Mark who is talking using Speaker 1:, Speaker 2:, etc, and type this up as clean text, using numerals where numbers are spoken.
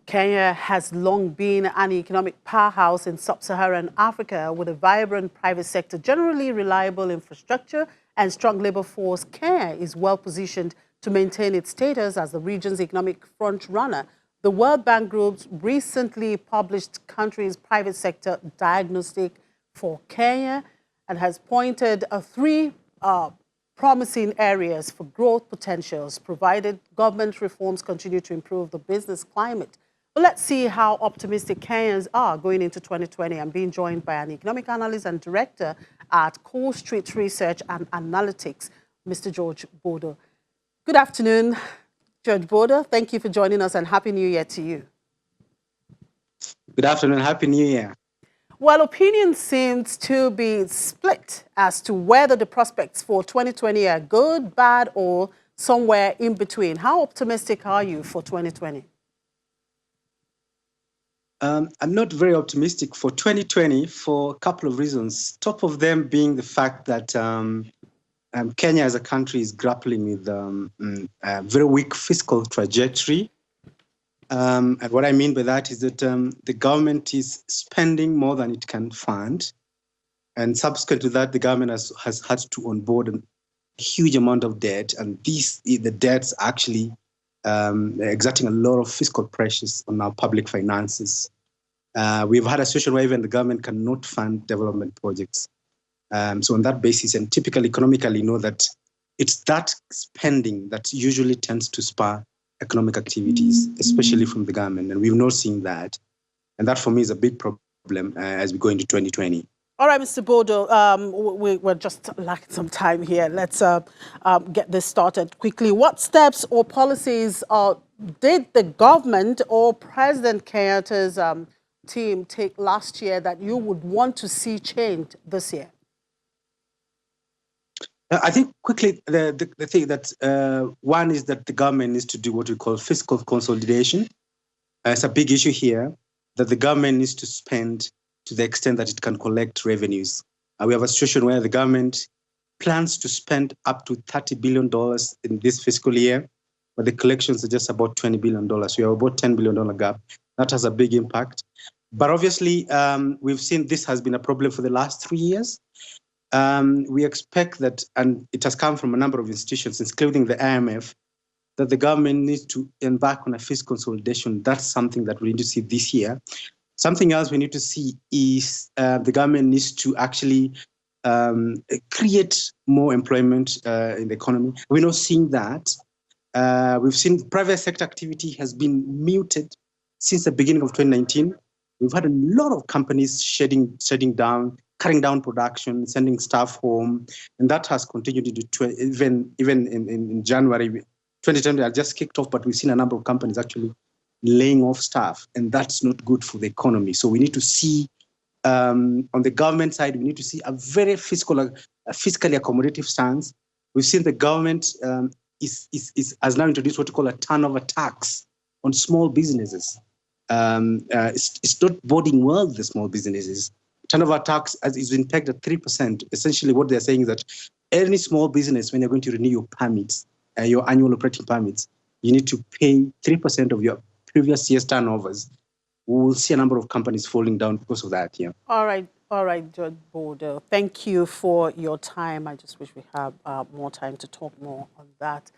Speaker 1: Kenya has long been an economic powerhouse in sub-Saharan Africa with a vibrant private sector, generally reliable infrastructure, and strong labor force. Kenya is well positioned to maintain its status as the region's economic front-runner. The World Bank Group's recently published country's private sector diagnostic for Kenya and has pointed three promising areas for growth potentials, provided government reforms continue to improve the business climate. But let's see how optimistic Kenyans are going into 2020. I'm being joined by an economic analyst and director at Core Street Research and Analytics, Mr. George Bodo. Good afternoon, George Bodo. Thank you for joining us and Happy New Year to you.
Speaker 2: Good afternoon. Happy New Year.
Speaker 1: Well, opinion seems to be split as to whether the prospects for 2020 are good, bad, or somewhere in between. How optimistic are you for 2020?
Speaker 2: I'm not very optimistic for 2020 for a couple of reasons. Top of them being the fact that Kenya as a country is grappling with a very weak fiscal trajectory. And what I mean by that is that the government is spending more than it can fund. And subsequent to that, the government has had to onboard a huge amount of debt. And the debts actually exerting a lot of fiscal pressures on our public finances. We've had a situation where even the government cannot fund development projects. So on that basis, and typically economically, know that it's that spending that usually tends to spur economic activities, especially from the government. And we've not seen that. And that for me is a big problem as we go into 2020.
Speaker 1: All right, Mr. Bodo, we're just lacking some time here. Let's get this started quickly. What steps or policies did the government or President Kenyatta's team take last year that you would want to see changed this year?
Speaker 2: I think quickly the thing that one is that the government needs to do what we call fiscal consolidation. It's a big issue here that the government needs to spend to the extent that it can collect revenues. We have a situation where the government plans to spend up to $30 billion in this fiscal year, but the collections are just about $20 billion. So we have about $10 billion gap. That has a big impact. But obviously, we've seen this has been a problem for the last 3 years. We expect that, and it has come from a number of institutions, including the IMF, that the government needs to embark on a fiscal consolidation. That's something that we need to see this year. Something else we need to see is the government needs to actually create more employment in the economy. We're not seeing that. We've seen private sector activity has been muted since the beginning of 2019. We've had a lot of companies shutting down, cutting down production, sending staff home, and that has continued into even in January 2020. I just kicked off, but we've seen a number of companies actually laying off staff, and that's not good for the economy. So we need to see on the government side, we need to see a very fiscally accommodative stance. We've seen the government has now introduced what we call a turnover tax on small businesses. It's not boding well with the small businesses. Turnover tax is been pegged at 3%. Essentially, what they're saying is that any small business, when you're going to renew your permits, your annual operating permits, you need to pay 3% of your previous year's turnovers. We will see a number of companies falling down because of that. Yeah.
Speaker 1: All right, George Bodo. Thank you for your time. I just wish we had more time to talk more on that.